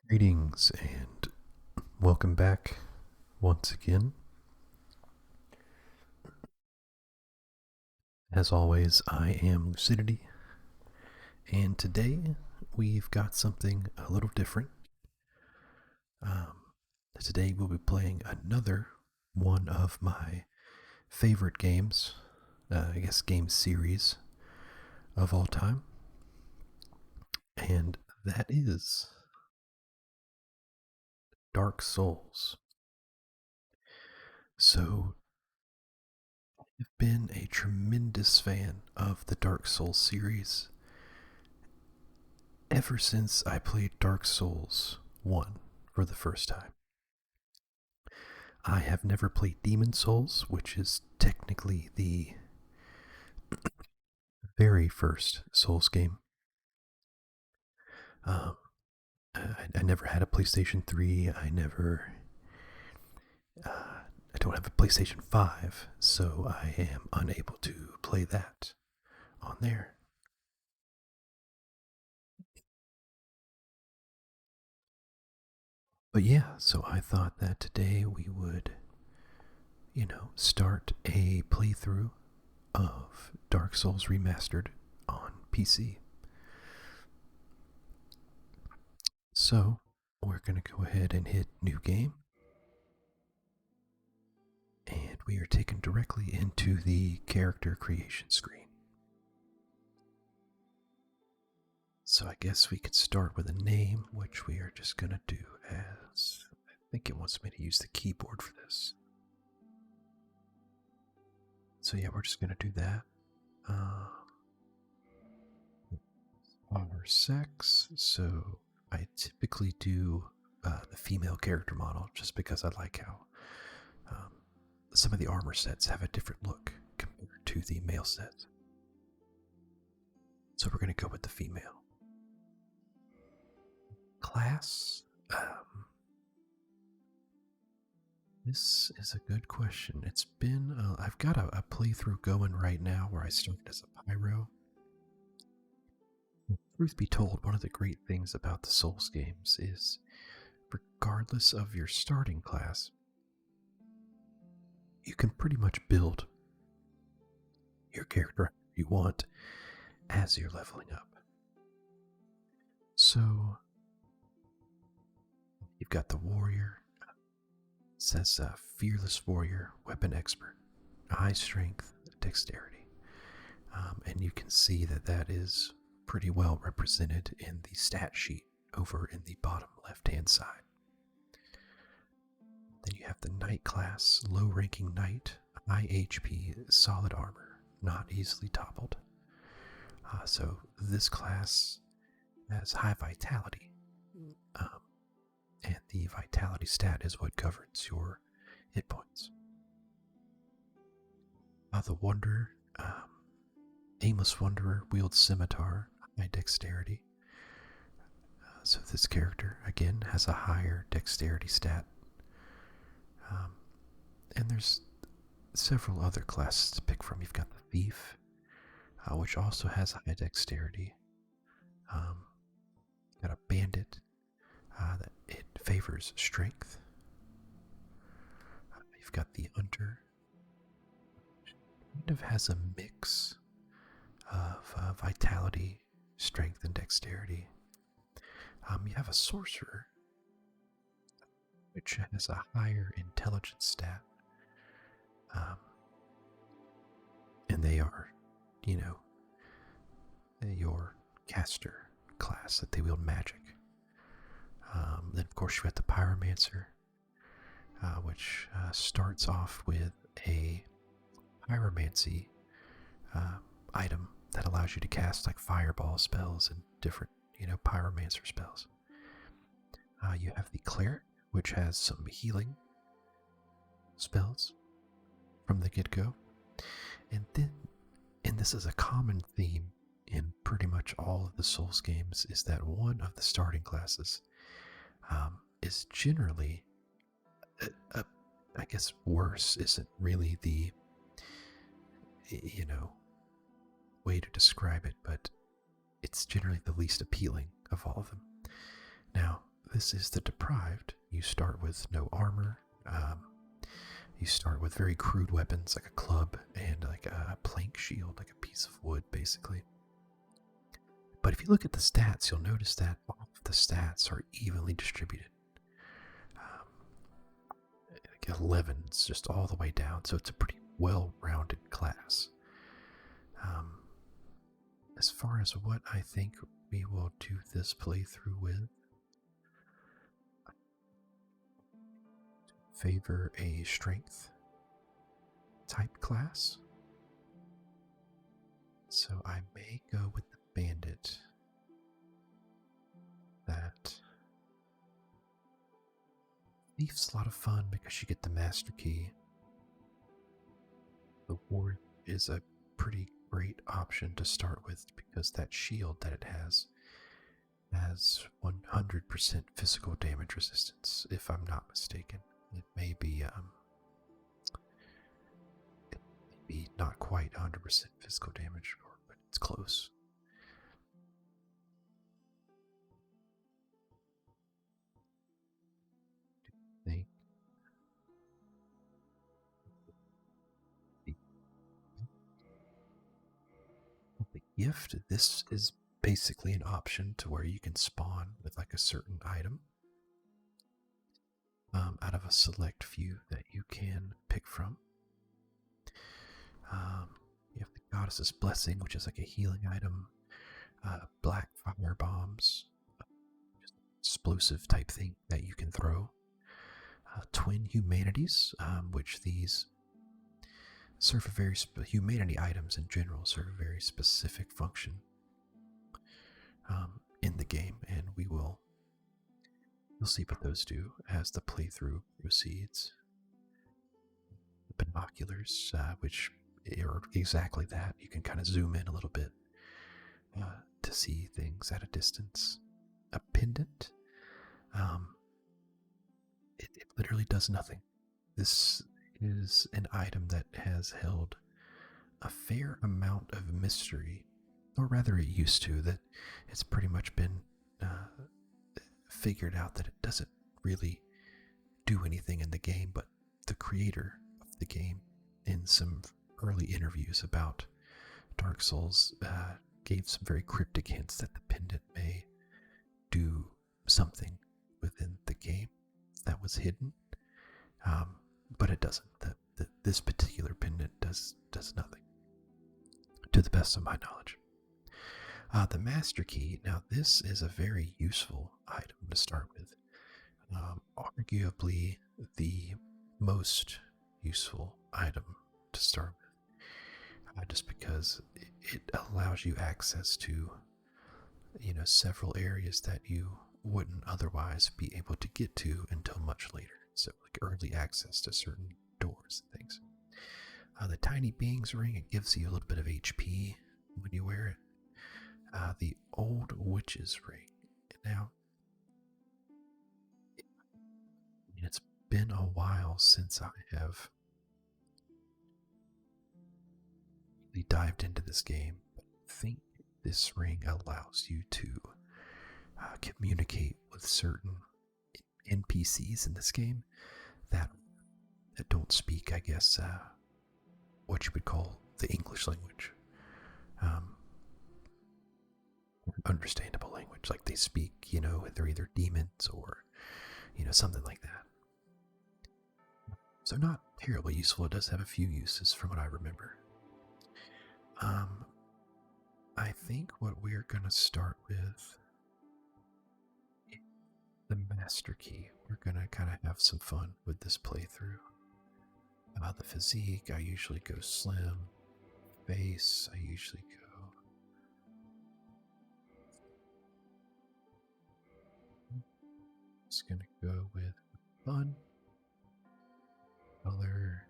Greetings and welcome back once again. As always, I am Lucidity, and today we've got something a little different. Today we'll be playing another one of my favorite games, game series of all time, and that is Dark Souls. So, I've been a tremendous fan of the Dark Souls series ever since I played Dark Souls 1 for the first time. I have never played Demon Souls, which is technically the very first Souls game. I never had a PlayStation 3. I don't have a PlayStation 5, so I am unable to play that on there. But yeah, so I thought that today we would, start a playthrough of Dark Souls Remastered on PC. So, we're going to go ahead and hit New Game. And we are taken directly into the character creation screen. So I guess we could start with a name, which we are just going to do as... I think it wants me to use the keyboard for this. So yeah, we're just going to do that. Our sex. So I typically do the female character model just because I like how some of the armor sets have a different look compared to the male sets. So we're going to go with the female. Class? This is a good question. It's been, I've got a playthrough going right now where I started as a pyro. Truth be told, one of the great things about the Souls games is, regardless of your starting class, you can pretty much build your character you want as you're leveling up. So, you've got the warrior. It says fearless warrior, weapon expert, high strength, dexterity. And you can see that that is pretty well represented in the stat sheet over in the bottom left-hand side. Then you have the knight class, low-ranking knight, high HP, solid armor, not easily toppled. So this class has high vitality, and the vitality stat is what governs your hit points. The Wanderer, aimless Wanderer, wields scimitar, high dexterity. So this character, again, has a higher dexterity stat. And there's several other classes to pick from. You've got the Thief, which also has high dexterity. Got a Bandit, that it favors strength. You've got the Hunter, which kind of has a mix of vitality, strength, and dexterity. You have a Sorcerer, which has a higher intelligence stat. And they are, your caster class that they wield magic. Then, of course, you have the Pyromancer, which starts off with a pyromancy item that allows you to cast like fireball spells and different, pyromancer spells. You have the Cleric, which has some healing spells from the get-go. And this is a common theme in pretty much all of the Souls games, is that one of the starting classes is generally, I guess worse isn't really the, way to describe it, but it's generally the least appealing of all of them. Now, this is the deprived. You start with no armor. You start with very crude weapons like a club and like a plank shield, like a piece of wood, basically. But if you look at the stats, you'll notice that all of the stats are evenly distributed. Like 11s just all the way down, so it's a pretty well-rounded class. As far as what I think we will do this playthrough with, favor a strength type class. So I may go with the bandit. That thief's a lot of fun because you get the master key. The ward is a pretty great option to start with because that shield that it has 100% physical damage resistance, if I'm not mistaken. It may be not quite 100% physical damage, but it's close. The gift, this is basically an option to where you can spawn with like a certain item out of a select few that you can pick from. You have the Goddess's Blessing, which is like a healing item, black fire bombs, just explosive type thing that you can throw. Twin Humanities, which these serve a very humanity items in general serve a very specific function in the game, and you'll see what those do as the playthrough proceeds. The binoculars, which are exactly that. You can kind of zoom in a little bit to see things at a distance. A pendant, it literally does nothing. This is an item that has held a fair amount of mystery, or rather it used to, that it's pretty much been figured out that it doesn't really do anything in the game, but the creator of the game, in some early interviews about Dark Souls, gave some very cryptic hints that the pendant may do something within the game that was hidden, but it doesn't. This particular pendant does nothing, to the best of my knowledge. The Master Key, now this is a very useful item to start with. Arguably the most useful item to start with, just because it allows you access to, several areas that you wouldn't otherwise be able to get to until much later. So like early access to certain doors and things. The Tiny Being's Ring, it gives you a little bit of HP when you wear it. The Old Witch's Ring. Now, it's been a while since I have really dived into this game, but I think this ring allows you to communicate with certain NPCs in this game that don't speak, I guess, what you would call the English language. Understandable language, like they speak, they're either demons or, something like that. So not terribly useful. It does have a few uses from what I remember. I think what we're going to start with, the Master Key. We're going to kind of have some fun with this playthrough. The physique, I usually go slim. Face, I usually go... Just going to go with fun. Color.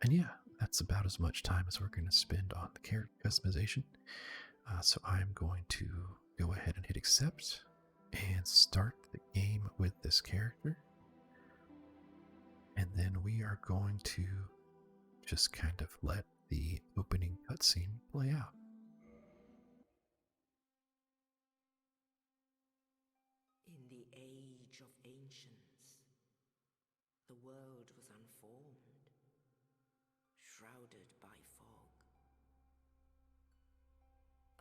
And yeah, that's about as much time as we're going to spend on the character customization. So I'm going to go ahead and hit accept and start the game with this character. And then we are going to just kind of let the opening cutscene play out. shrouded by fog.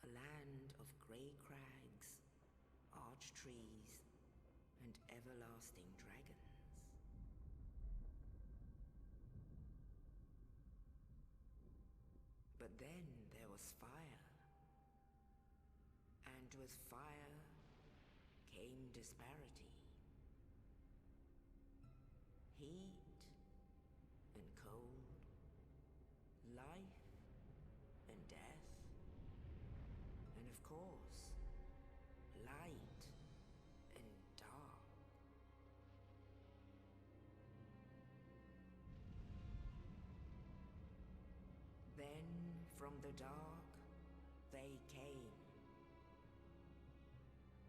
A land of grey crags, arch trees, and everlasting dragons. But then there was fire. And with fire came disparity. Heat and cold, life and death, and of course, light and dark. Then from the dark they came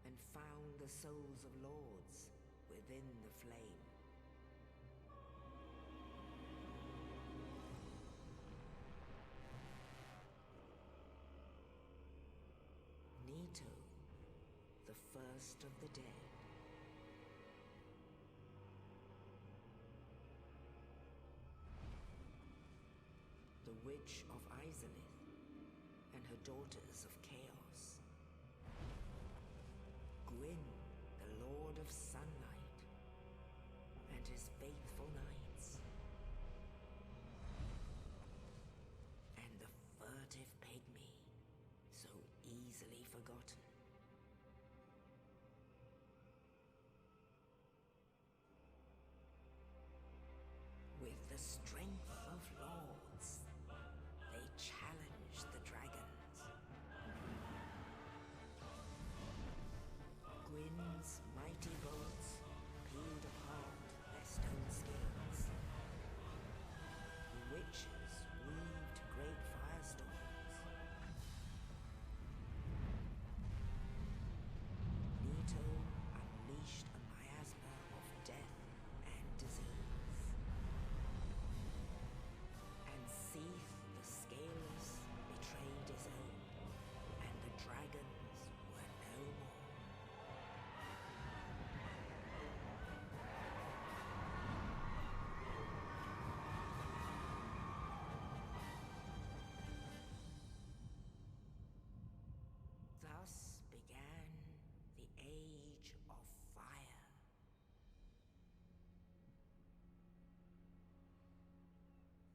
and found the souls of lords within the flame. Nito, the first of the dead. The Witch of Izalith and her daughters of Chaos. Gwyn, the Lord of Sunlight, and his faithful knights. And the furtive pygmy, so easily forgotten. With the strength of lords, they challenged the dragons. Gwyn's mighty bolts peeled apart their stone scales. The witches weaved great firestorms. Nito unleashed a miasma of death and disease. And Seath the Scaleless betrayed his own, and the dragons were no more. Thus began the Age of Fire.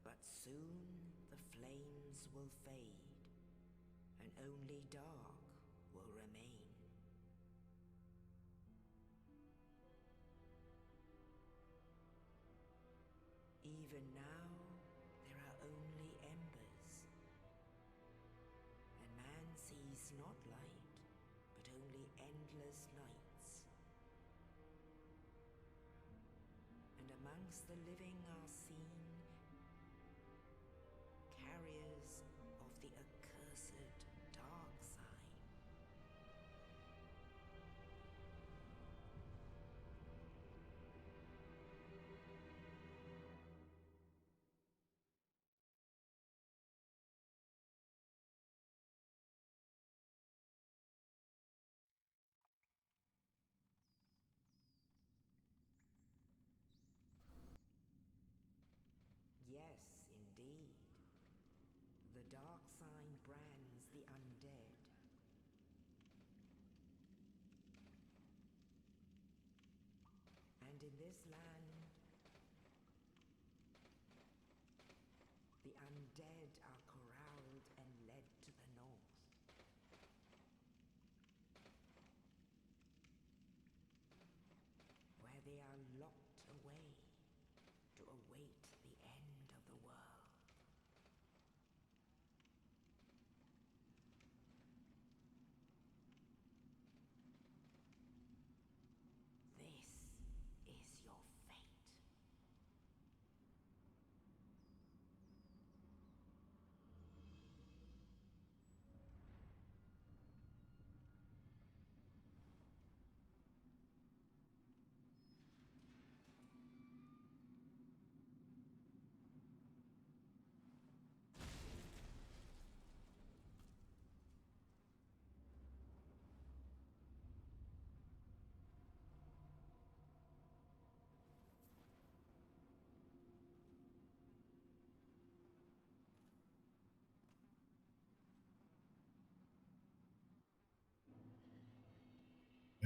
But soon the flames will fade, and only dark will remain. Even now, there are only embers, and man sees not light, but only endless nights. And amongst the living are seen carriers of the accursed dark sign. Yes, indeed. The dark sign brands the undead. And in this land, the undead are corralled and led to the north. Where they are locked away to await the end of the world. This is your fate.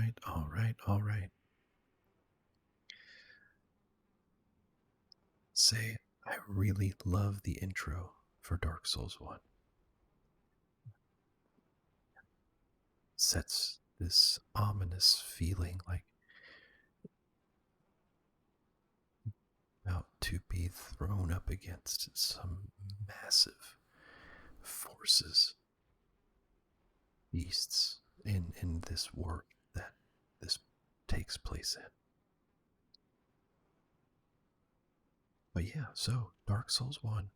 right, all right, all right. Say, I really love the intro for Dark Souls 1. Sets this ominous feeling like about to be thrown up against some massive forces, beasts in this world that this takes place in. But yeah, so Dark Souls 1,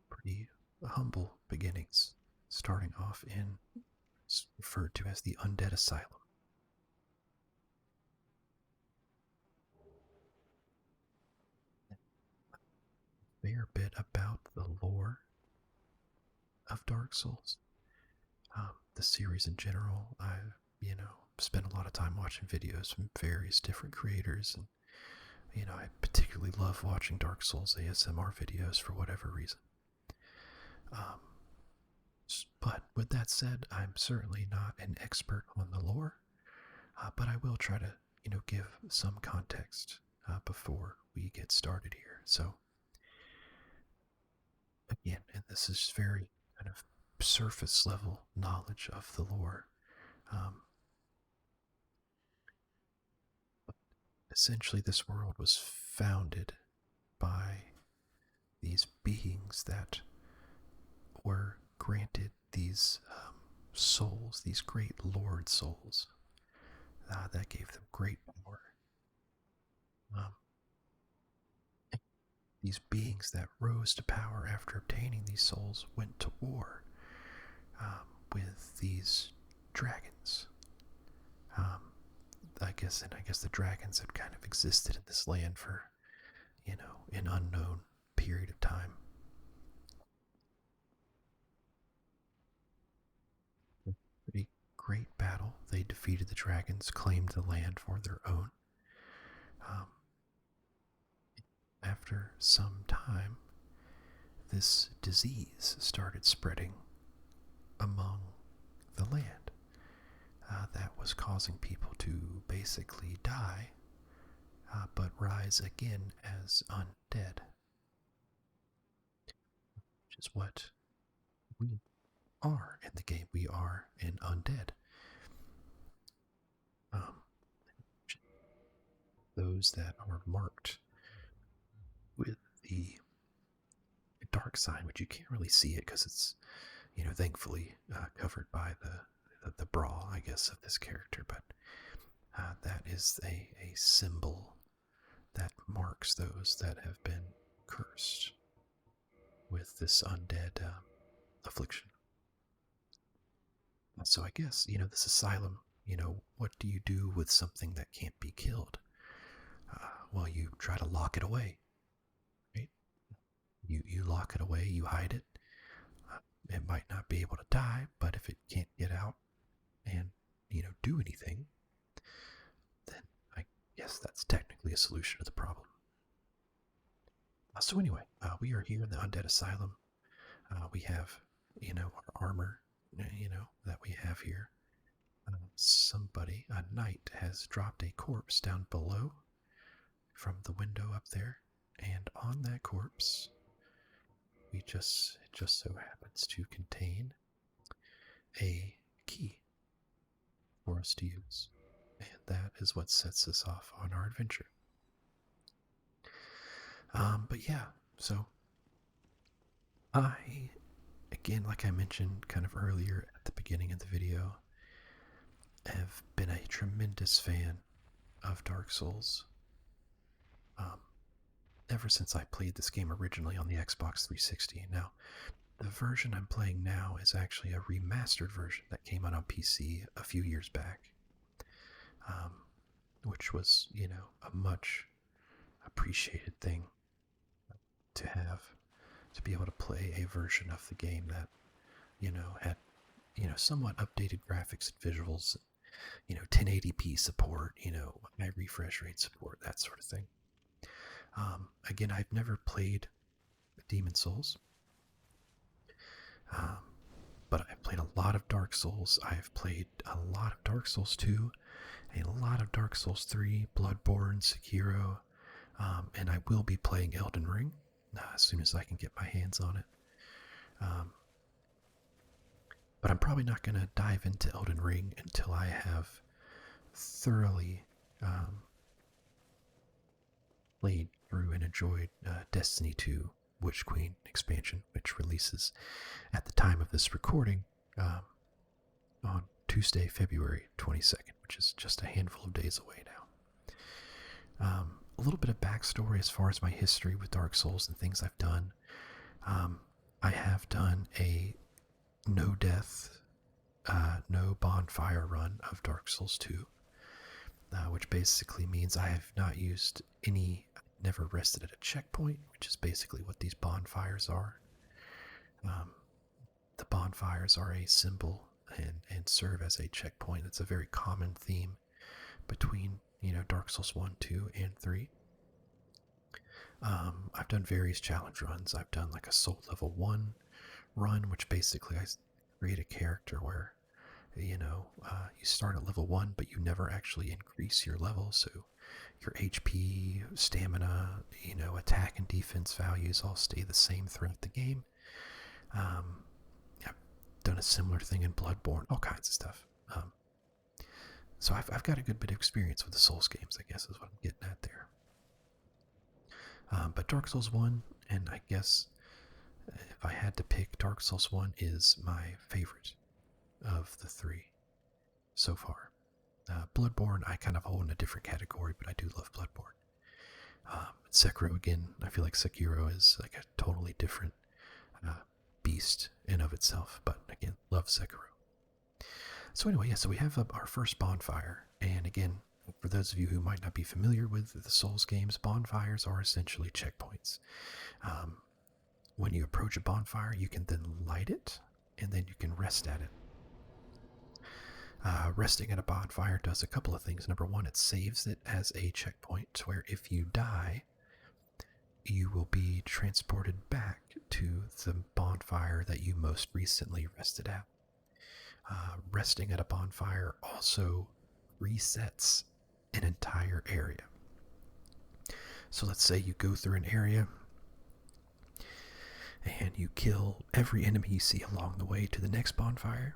pretty humble beginnings, starting off in referred to as the Undead Asylum. A fair bit about the lore of Dark Souls, the series in general. I've, spent a lot of time watching videos from various different creators, and I particularly love watching Dark Souls ASMR videos for whatever reason. Um, but with that said, I'm certainly not an expert on the lore, but I will try to, give some context before we get started here. So, again, and this is very kind of surface level knowledge of the lore. Um, Essentially, this world was founded by these beings that were granted these souls, these great lord souls, that gave them great power. Um, these beings that rose to power after obtaining these souls went to war with these dragons. I guess the dragons had kind of existed in this land for, an unknown period of time. Pretty great battle. They defeated the dragons, claimed the land for their own. Um, After some time, this disease started spreading among the land that was causing people to basically die, but rise again as undead, which is what we are in the game. We are an undead. Um, those that are marked with the dark sign, which you can't really see it because it's, thankfully covered by the bra, I guess, of this character. But that is a symbol that marks those that have been cursed with this undead affliction. So I guess, this asylum, what do you do with something that can't be killed? Well, you try to lock it away, right? You lock it away, you hide it. It might not be able to die, but if it can't get out and, do anything, then I guess that's technically a solution to the problem. So anyway, we are here in the Undead Asylum. We have, our armor, that we have here. Somebody, a knight, has dropped a corpse down below from the window up there, and on that corpse, it just so happens to contain a key for us to use, and that is what sets us off on our adventure. But yeah, so I, again, like I mentioned kind of earlier at the beginning of the video, have been a tremendous fan of Dark Souls. Ever since I played this game originally on the Xbox 360. Now, the version I'm playing now is actually a remastered version that came out on PC a few years back, which was, a much appreciated thing to have, to be able to play a version of the game that, had, somewhat updated graphics and visuals, 1080p support, high refresh rate support, that sort of thing. Again, I've never played Demon Souls. but I've played a lot of Dark Souls. I've played a lot of Dark Souls 2, a lot of Dark Souls 3, Bloodborne, Sekiro, and I will be playing Elden Ring as soon as I can get my hands on it. Um, but I'm probably not going to dive into Elden Ring until I have thoroughly played through and enjoyed Destiny 2 Witch Queen expansion, which releases at the time of this recording on Tuesday, February 22nd, which is just a handful of days away now. A little bit of backstory as far as my history with Dark Souls and things I've done. I have done a no death, no bonfire run of Dark Souls 2, which basically means I have not used any, never rested at a checkpoint, which is basically what these bonfires are. The bonfires are a symbol and serve as a checkpoint. It's a very common theme between, Dark Souls 1, 2, and 3. I've done various challenge runs. I've done like a Soul Level 1 run, which basically I create a character where, you start at level 1, but you never actually increase your level. So your HP, stamina, attack and defense values all stay the same throughout the game. I've done a similar thing in Bloodborne, all kinds of stuff. So I've got a good bit of experience with the Souls games, I guess is what I'm getting at there. But Dark Souls 1, and I guess if I had to pick, Dark Souls 1 is my favorite of the three so far. Bloodborne, I kind of hold in a different category, but I do love Bloodborne. Sekiro, again, I feel like Sekiro is like a totally different beast in of itself, but again, love Sekiro. So anyway, so we have our first bonfire, and again, for those of you who might not be familiar with the Souls games, bonfires are essentially checkpoints. When you approach a bonfire, you can then light it, and then you can rest at it. Resting at a bonfire does a couple of things. Number one, it saves it as a checkpoint, where if you die, you will be transported back to the bonfire that you most recently rested at. Resting at a bonfire also resets an entire area. So let's say you go through an area and you kill every enemy you see along the way to the next bonfire,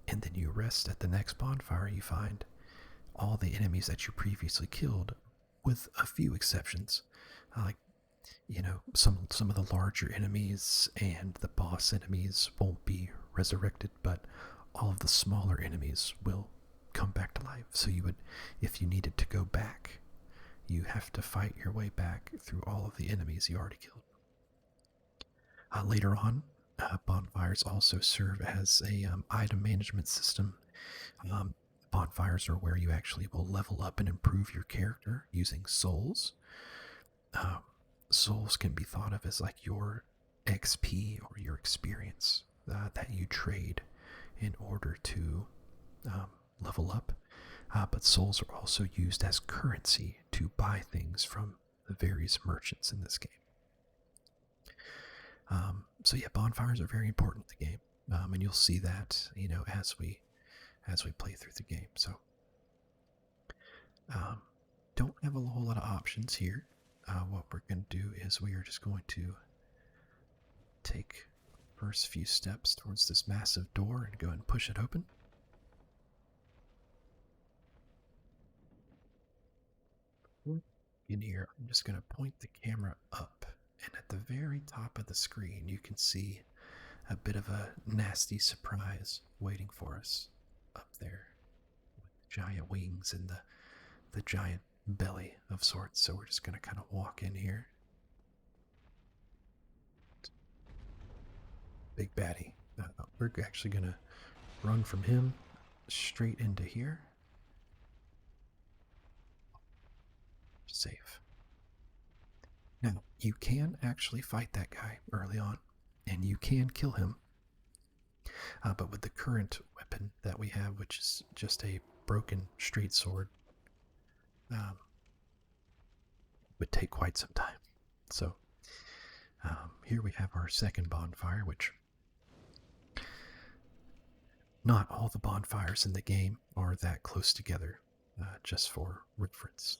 and then you rest at the next bonfire. You find all the enemies that you previously killed, with a few exceptions, like some of the larger enemies and the boss enemies won't be resurrected, but all of the smaller enemies will come back to life. So you would, if you needed to go back, you have to fight your way back through all of the enemies you already killed. Later on, bonfires also serve as a item management system. Bonfires are where you actually will level up and improve your character using souls. Souls can be thought of as like your XP or your experience that you trade in order to level up. But souls are also used as currency to buy things from the various merchants in this game. So yeah, bonfires are very important in the game, and you'll see that as we play through the game. So don't have a whole lot of options here. What we're going to do is we are just going to take the first few steps towards this massive door and go ahead and push it open. In here, I'm just going to point the camera up, and at the very top of the screen you can see a bit of a nasty surprise waiting for us up there, with giant wings and the giant belly of sorts. So we're just going to kind of walk in here. Big baddie. We're actually going to run from him straight into here. Safe. Now, you can actually fight that guy early on, and you can kill him. But with the current weapon that we have, which is just a broken straight sword, would take quite some time. So here we have our second bonfire, which Not all the bonfires in the game are that close together. Just for reference,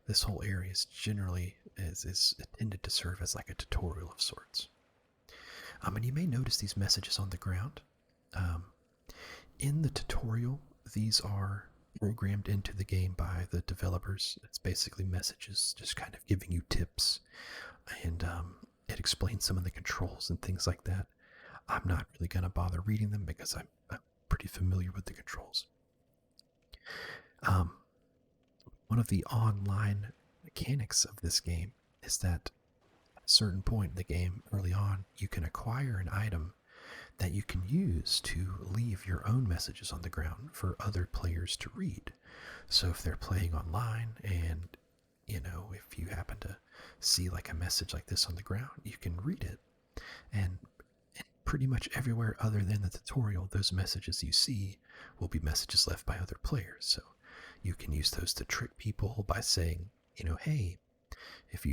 this whole area is generally is intended to serve as like a tutorial of sorts. And you may notice these messages on the ground. Um, in the tutorial, these are programmed into the game by the developers. It's basically messages just kind of giving you tips, and it explains some of the controls and things like that. I'm not really going to bother reading them because I'm pretty familiar with the controls. Um, one of the online mechanics of this game is that at a certain point in the game, early on, you can acquire an item that you can use to leave your own messages on the ground for other players to read. So if they're playing online and, if you happen to see like a message like this on the ground, you can read it. And pretty much everywhere other than the tutorial, those messages you see will be messages left by other players. So you can use those to trick people by saying, hey, if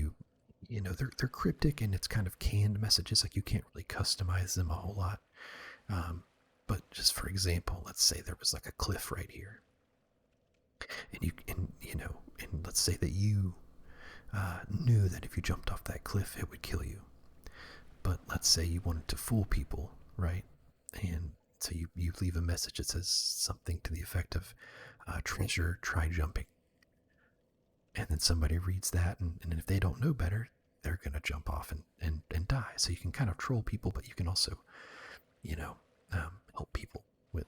they're cryptic and it's kind of canned messages, like you can't really customize them a whole lot. But just for example, let's say there was like a cliff right here, and let's say that you knew that if you jumped off that cliff, it would kill you. But let's say you wanted to fool people, right? And so you leave a message that says something to the effect of, treasure, try jumping. And then somebody reads that, and if they don't know better, they're going to jump off and die. So you can kind of troll people, but you can also, help people with,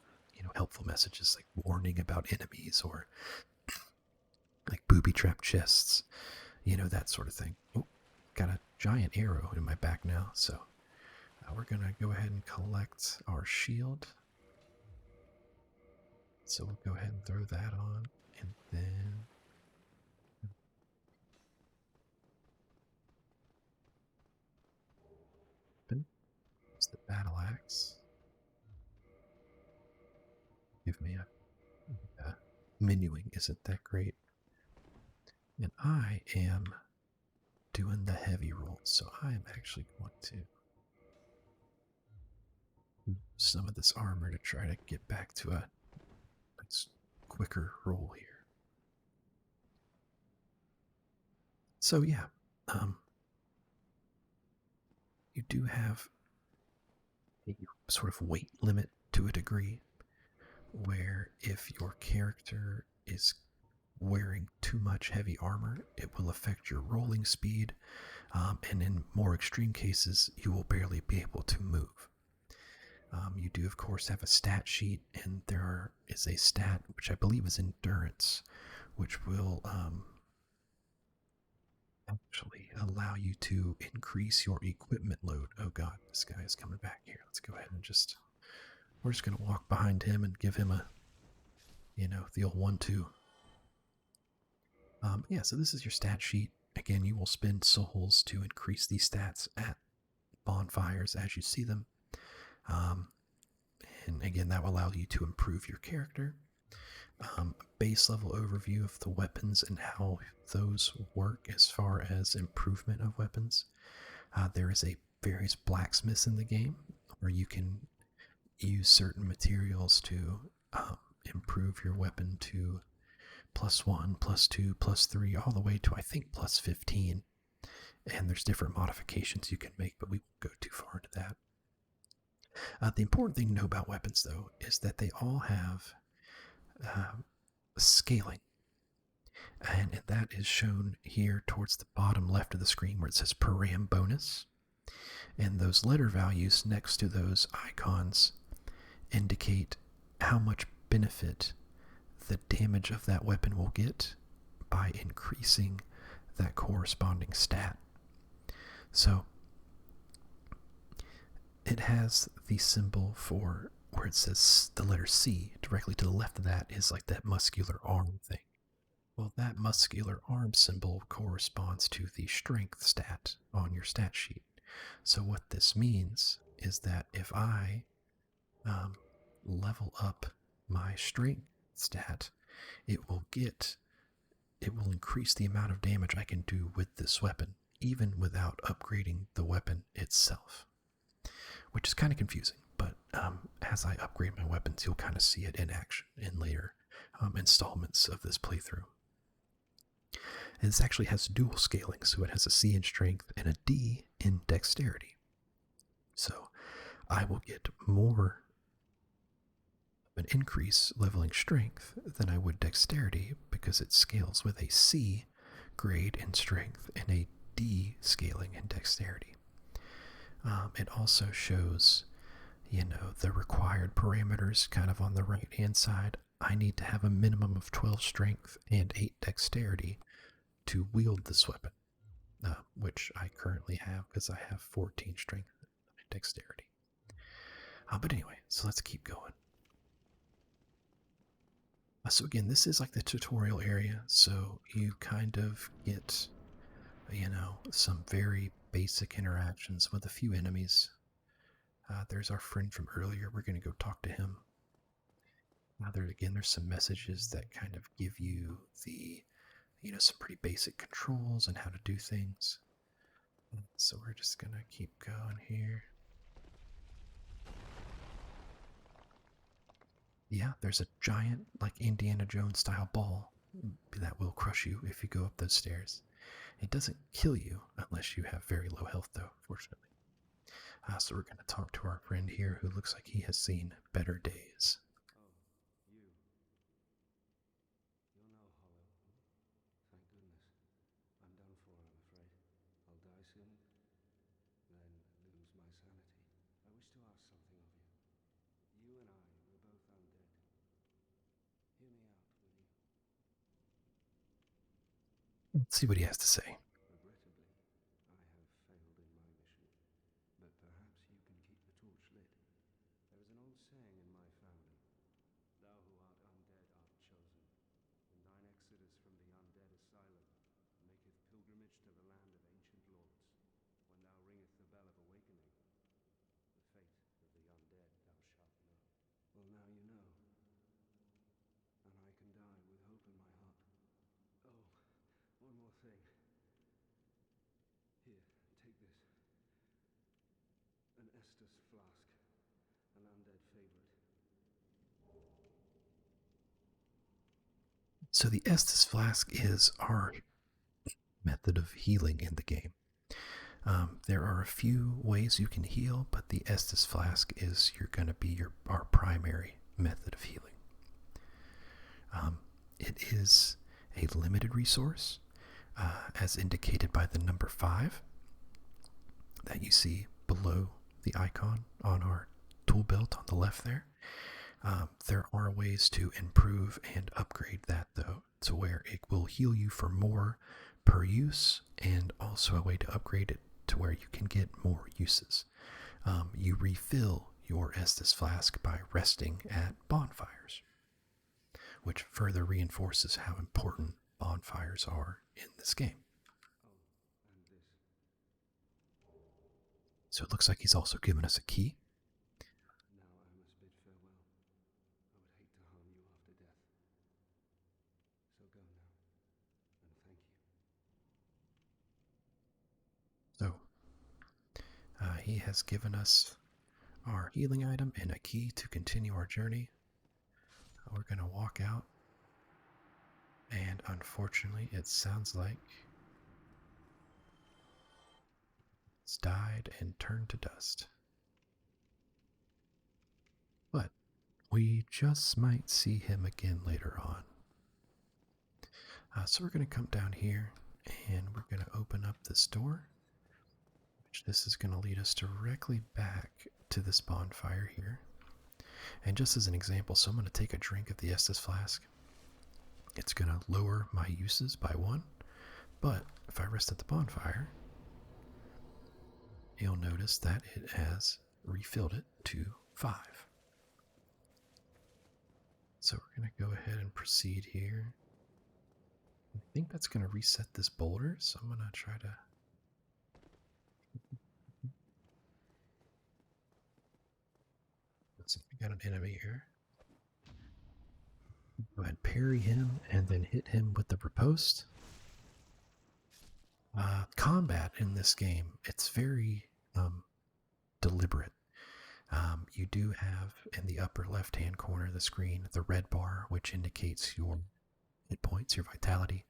helpful messages like warning about enemies or like booby trap chests, that sort of thing. Oh, got a giant arrow in my back now, so we're going to go ahead and collect our shield. So we'll go ahead and throw that on, and then it's the battle axe. Give me a menuing isn't that great. And I am doing the heavy roll, so I am actually going to use some of this armor to try to get back to a quicker roll here. So yeah, you do have a sort of weight limit to a degree, where if your character is wearing too much heavy armor, it will affect your rolling speed, and in more extreme cases, you will barely be able to move. You do, of course, have a stat sheet, and there is a stat, which I believe is endurance, which will actually allow you to increase your equipment load. Oh god, this guy is coming back here. Let's go ahead and we're just going to walk behind him and give him the old 1-2. Yeah, so this is your stat sheet. Again, you will spend souls to increase these stats at bonfires as you see them. And again, that will allow you to improve your character. Base level overview of the weapons and how those work as far as improvement of weapons. There is a various blacksmiths in the game where you can use certain materials to improve your weapon to +1, +2, +3, all the way to I think +15. And there's different modifications you can make, but we won't go too far into that. The important thing to know about weapons, though, is that they all have scaling. And that is shown here towards the bottom left of the screen where it says per ram bonus. And those letter values next to those icons indicate how much benefit the damage of that weapon will get by increasing that corresponding stat. So it has the symbol for where it says the letter C. Directly to the left of that is like that muscular arm thing. Well, that muscular arm symbol corresponds to the strength stat on your stat sheet. So what this means is that if I level up my strength stat, it will increase the amount of damage I can do with this weapon, even without upgrading the weapon itself. Which is kind of confusing, but as I upgrade my weapons, you'll kind of see it in action in later installments of this playthrough. And this actually has dual scaling, so it has a C in strength and a D in dexterity. So I will get more of an increase leveling strength than I would dexterity because it scales with a C grade in strength and a D scaling in dexterity. It also shows, the required parameters kind of on the right hand side. I need to have a minimum of 12 strength and 8 dexterity to wield this weapon, which I currently have because I have 14 strength and dexterity. But anyway, so let's keep going. So again, this is like the tutorial area, so you kind of get, some very basic interactions with a few enemies. There's our friend from earlier. We're going to go talk to him. Now, there's some messages that kind of give you the, some pretty basic controls and how to do things. So we're just going to keep going here. Yeah, there's a giant, like Indiana Jones style ball that will crush you if you go up those stairs. It doesn't kill you unless you have very low health, though, fortunately. So we're going to talk to our friend here who looks like he has seen better days. Oh, you. You're now hollow. Thank goodness. I'm done for, I'm afraid. I'll die soon, then lose my sanity. I wish to ask something of you. You and I, we're both undead. Hear me out, will you? Let's see what he has to say. Regrettably, I have failed in my mission, but perhaps you can keep the torch lit. There is an old saying in my family: thou who art undead art chosen, and thine exodus from the Undead Asylum maketh pilgrimage to the land of ancient lords. When thou ringest the bell of awakening, the fate of the undead thou shalt know. Well, now you know, and I can die with hope in my heart. Oh, one more thing. Here, take this. An Estus flask, an undead favorite. So the Estus Flask is our method of healing in the game. There are a few ways you can heal, but the Estus Flask is going to be our primary method of healing. It is a limited resource, as indicated by the number 5 that you see below the icon on our tool belt on the left there. There are ways to improve and upgrade that, though, to where it will heal you for more per use, and also a way to upgrade it to where you can get more uses. You refill your Estus Flask by resting at bonfires, which further reinforces how important bonfires are in this game. Oh, and this. So it looks like he's also given us a key. Now I must bid farewell. I would hate to harm you after death. So go now, and thank you. So he has given us our healing item and a key to continue our journey. We're going to walk out, and unfortunately it sounds like it's died and turned to dust. But we just might see him again later on. So we're going to come down here, and we're going to open up this door, which this is going to lead us directly back to this bonfire here. And just as an example, so I'm going to take a drink of the Estus Flask. It's going to lower my uses by 1, but if I rest at the bonfire, you'll notice that it has refilled it to 5. So we're going to go ahead and proceed here. I think that's going to reset this boulder, so I'm going to try to... Let's see, we got an enemy here. Go ahead, parry him, and then hit him with the riposte. Combat in this game, it's very deliberate. You do have in the upper left hand corner of the screen the red bar, which indicates your hit points, your vitality.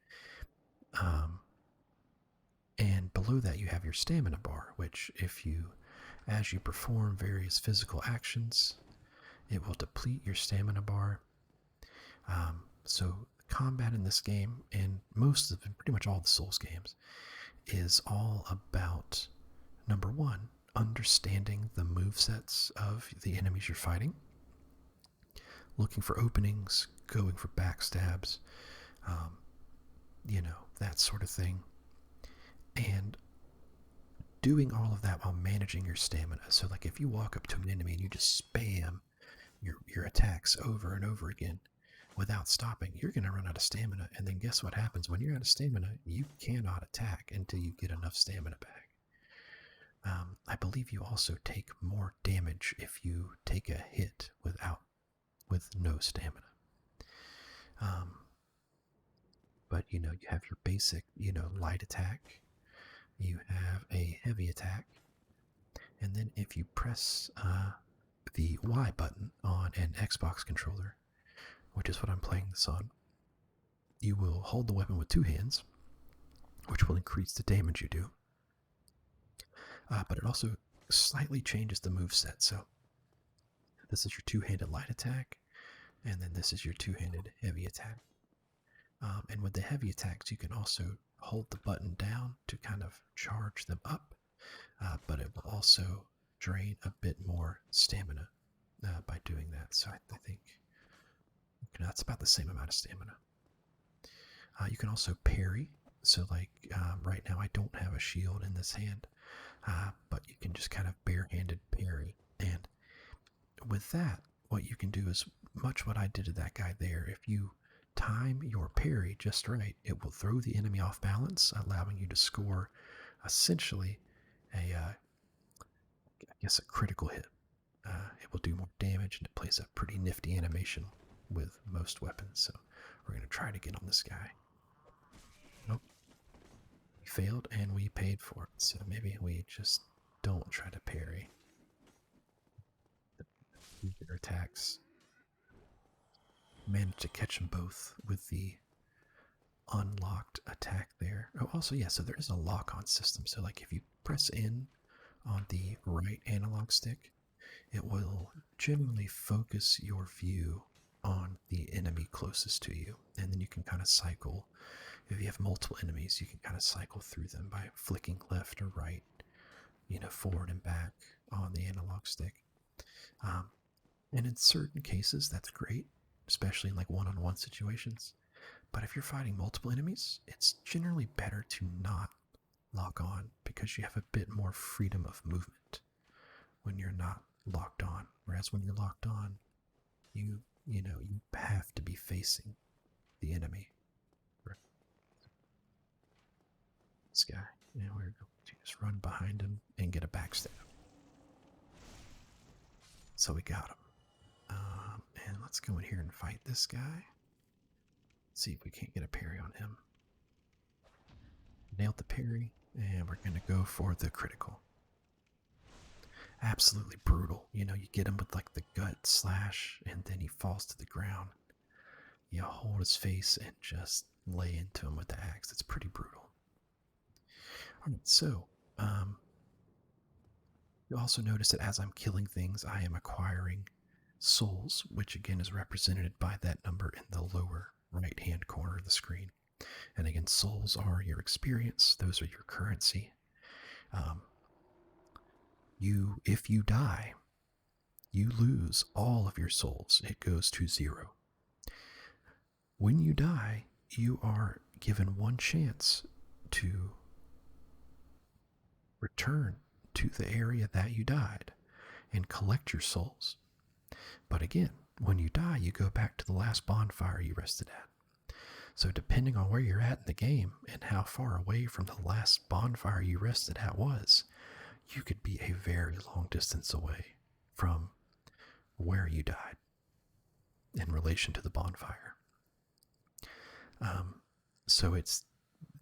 Um, and below that, you have your stamina bar, which, as you perform various physical actions, it will deplete your stamina bar. So, combat in this game, and pretty much all the Souls games, is all about number one, understanding the movesets of the enemies you're fighting, looking for openings, going for backstabs, that sort of thing. And doing all of that while managing your stamina. So, like, if you walk up to an enemy and you just spam your attacks over and over again without stopping, you're going to run out of stamina. And then guess what happens? When you're out of stamina, you cannot attack until you get enough stamina back. I believe you also take more damage if you take a hit with no stamina. But you have your basic, light attack. You have a heavy attack, and then if you press the Y button on an Xbox controller, which is what I'm playing this on, you will hold the weapon with two hands, which will increase the damage you do. But it also slightly changes the moveset. So this is your two-handed light attack, and then this is your two-handed heavy attack. And with the heavy attacks, you can also hold the button down to kind of charge them up, but it will also drain a bit more stamina by doing that. So I think that's about the same amount of stamina. You can also parry. So like right now I don't have a shield in this hand, but you can just kind of barehanded parry. And with that, what you can do is much what I did to that guy there. If you time your parry just right, it will throw the enemy off balance, allowing you to score essentially a critical hit. It will do more damage, and it plays a pretty nifty animation with most weapons. So we're going to try to get on this guy. Nope. We failed, and we paid for it. So maybe we just don't try to parry their attacks. Managed to catch them both with the unlocked attack there. Oh, also, yeah, so there is a lock-on system. So, like, if you press in on the right analog stick, it will generally focus your view on the enemy closest to you. And then you can kind of cycle. If you have multiple enemies, you can kind of cycle through them by flicking left or right, forward and back on the analog stick. And in certain cases, that's great, especially in like one-on-one situations. But if you're fighting multiple enemies, it's generally better to not lock on because you have a bit more freedom of movement when you're not locked on. Whereas when you're locked on, you have to be facing the enemy. This guy, we're going to just run behind him and get a backstab. So we got him. And let's go in here and fight this guy. See if we can't get a parry on him. Nailed the parry, and we're going to go for the critical. Absolutely brutal. You get him with like the gut slash, and then he falls to the ground. You hold his face and just lay into him with the axe. It's pretty brutal. Alright, so, you also notice that as I'm killing things, I am acquiring souls, which again is represented by that number in the lower right-hand corner of the screen. And again, souls are your experience. Those are your currency. If you die, you lose all of your souls. It goes to 0. When you die, you are given one chance to return to the area that you died and collect your souls. But again, when you die, you go back to the last bonfire you rested at. So depending on where you're at in the game and how far away from the last bonfire you rested at was, you could be a very long distance away from where you died in relation to the bonfire. So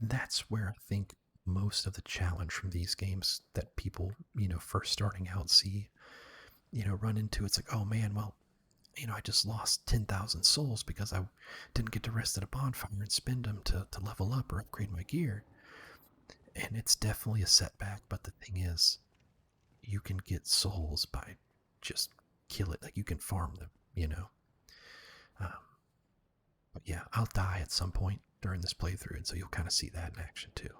that's where I think most of the challenge from these games that people, first starting out see run into, it's like, oh man, well, I just lost 10,000 souls because I didn't get to rest at a bonfire and spend them to level up or upgrade my gear. And it's definitely a setback, but the thing is, you can get souls by just kill it. Like, you can farm them. Um, but yeah, I'll die at some point during this playthrough, and so you'll kind of see that in action too.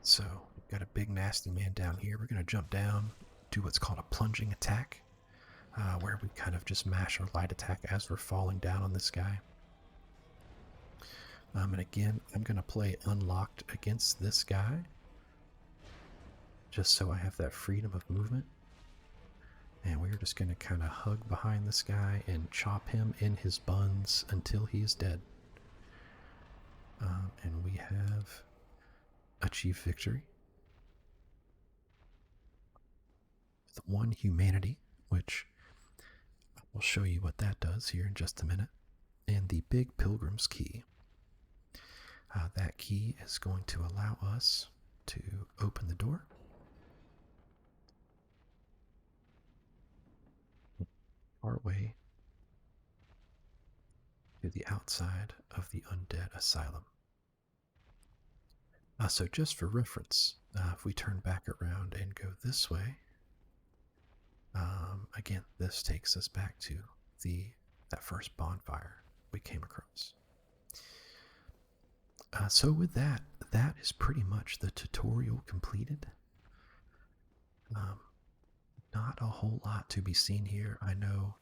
So, we've got a big nasty man down here. We're going to jump down, do what's called a plunging attack, where we kind of just mash our light attack as we're falling down on this guy. And again, I'm going to play unlocked against this guy, just so I have that freedom of movement. And we're just going to kind of hug behind this guy and chop him in his buns until he is dead. And we have achieved victory with 1 humanity, which I will show you what that does here in just a minute. And the big pilgrim's key. That key is going to allow us to open the door. Our way to the outside of the Undead Asylum. So just for reference, if we turn back around and go this way, again, this takes us back to that first bonfire we came across. So with that is pretty much the tutorial completed. Not a whole lot to be seen here. I know,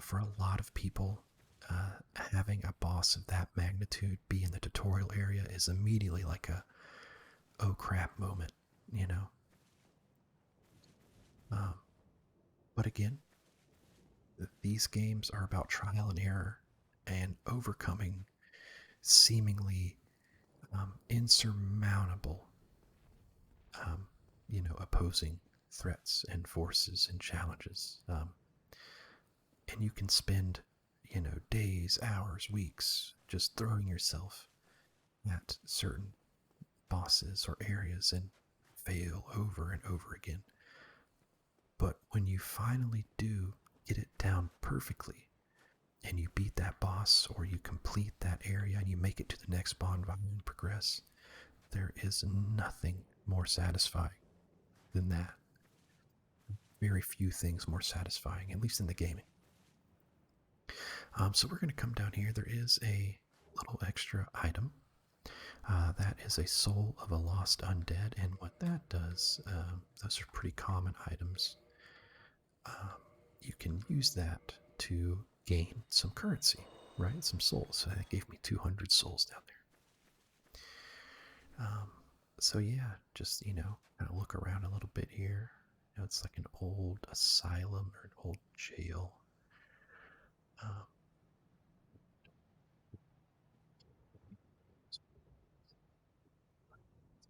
for a lot of people, having a boss of that magnitude be in the tutorial area is immediately like a oh crap moment, But again, these games are about trial and error and overcoming seemingly insurmountable, opposing threats and forces and challenges. And you can spend, days, hours, weeks just throwing yourself at certain bosses or areas and fail over and over again. But when you finally do get it down perfectly, and you beat that boss or you complete that area and you make it to the next bonfire and progress, there is nothing more satisfying than that. Very few things more satisfying, at least in the gaming. So we're going to come down here. There is a little extra item. That is a soul of a lost undead, and what that does, those are pretty common items. You can use that to gain some currency, right? Some souls. So that gave me 200 souls down there. So yeah, just, kind of look around a little bit here. It's like an old asylum or an old jail.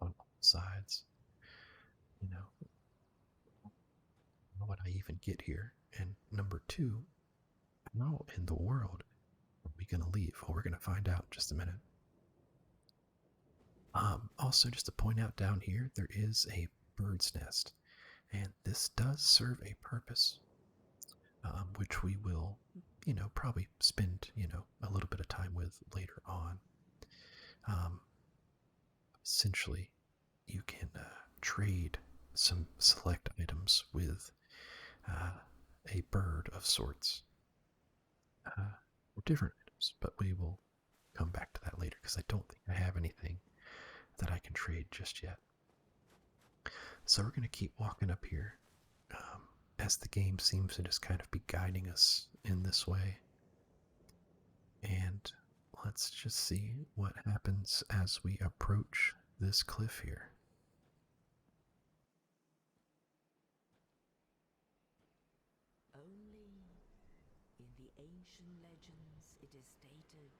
On all sides. How would I even get here? And number 2, how in the world are we going to leave? Well, we're going to find out in just a minute. Also, just to point out down here, there is a bird's nest. And this does serve a purpose, which we will, probably spend, a little bit of time with later on. Essentially, you can trade some select items with a bird of sorts. Or different items, but we will come back to that later because I don't think I have anything that I can trade just yet. So we're going to keep walking up here as the game seems to just kind of be guiding us in this way. And let's just see what happens as we approach this cliff here. Only in the ancient legends it is stated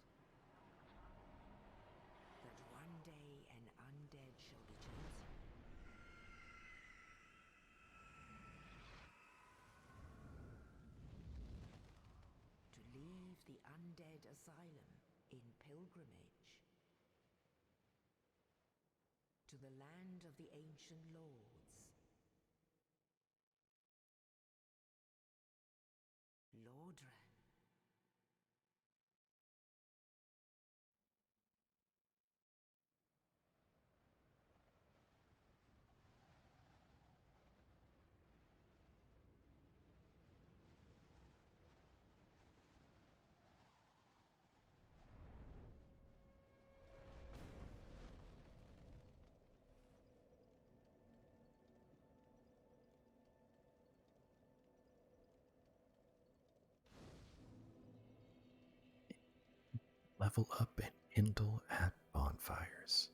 that one day an undead shall be chosen. To leave the Undead Asylum in pilgrimage to the land of the ancient lords. level up and kindle at bonfires.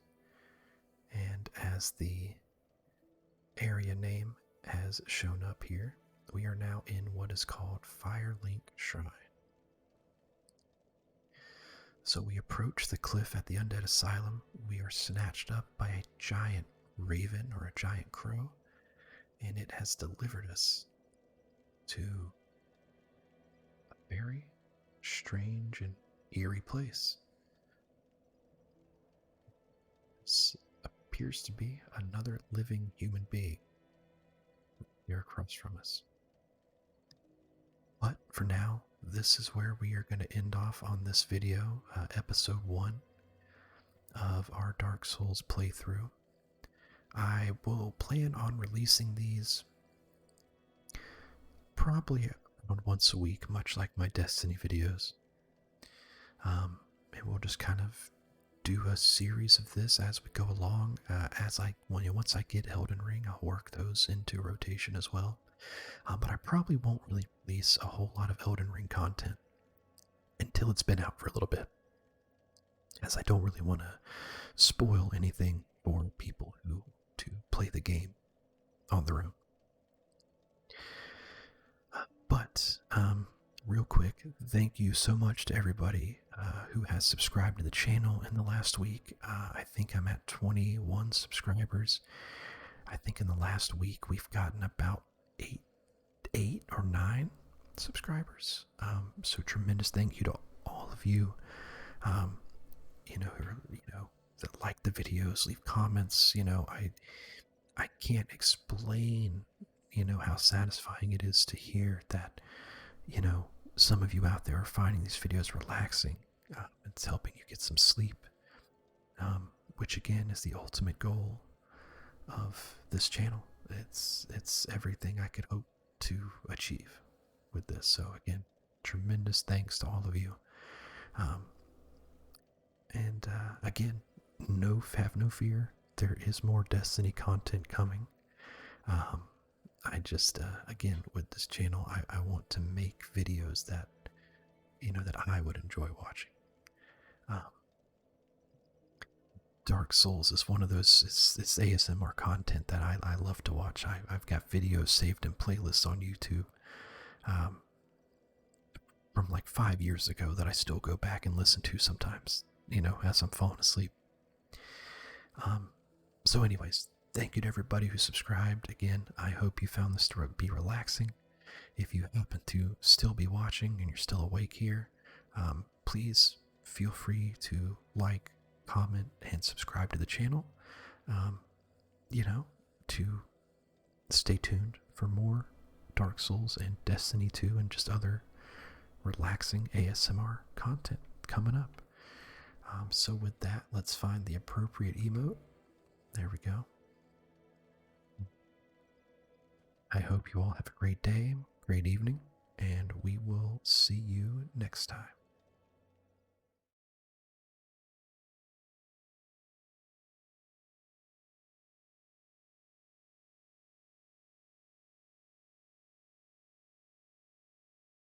And as the area name has shown up here, we are now in what is called Firelink Shrine. So we approach the cliff at the Undead Asylum. We are snatched up by a giant raven or a giant crow, and it has delivered us to a very strange and eerie place. This appears to be another living human being here across from us. But for now, this is where we are going to end off on this video, episode 1 of our Dark Souls playthrough. I will plan on releasing these probably around once a week, much like my Destiny videos. And we'll just kind of do a series of this as we go along. Once I get Elden Ring, I'll work those into rotation as well. But I probably won't really release a whole lot of Elden Ring content until it's been out for a little bit, as I don't really want to spoil anything for people who to play the game on their own. But real quick, thank you so much to everybody who has subscribed to the channel in the last week. I think I'm at 21 subscribers. I think in the last week we've gotten about eight or 9 subscribers. So tremendous thank you to all of you. That like the videos, leave comments. I can't explain, how satisfying it is to hear that, some of you out there are finding these videos relaxing. It's helping you get some sleep, which again is the ultimate goal of this channel. It's everything I could hope to achieve with this. So again, tremendous thanks to all of you. And again, have no fear. There is more Destiny content coming. I just, again, with this channel, I want to make videos that, that I would enjoy watching. Dark Souls is one of those, it's ASMR content that I love to watch. I've got videos saved in playlists on YouTube from like 5 years ago that I still go back and listen to sometimes, as I'm falling asleep. So anyways, thank you to everybody who subscribed. Again, I hope you found this to be relaxing. If you happen to still be watching and you're still awake here, please feel free to like, comment, and subscribe to the channel. To stay tuned for more Dark Souls and Destiny 2 and just other relaxing ASMR content coming up. So with that, let's find the appropriate emote. There we go. I hope you all have a great day, great evening, and we will see you next time.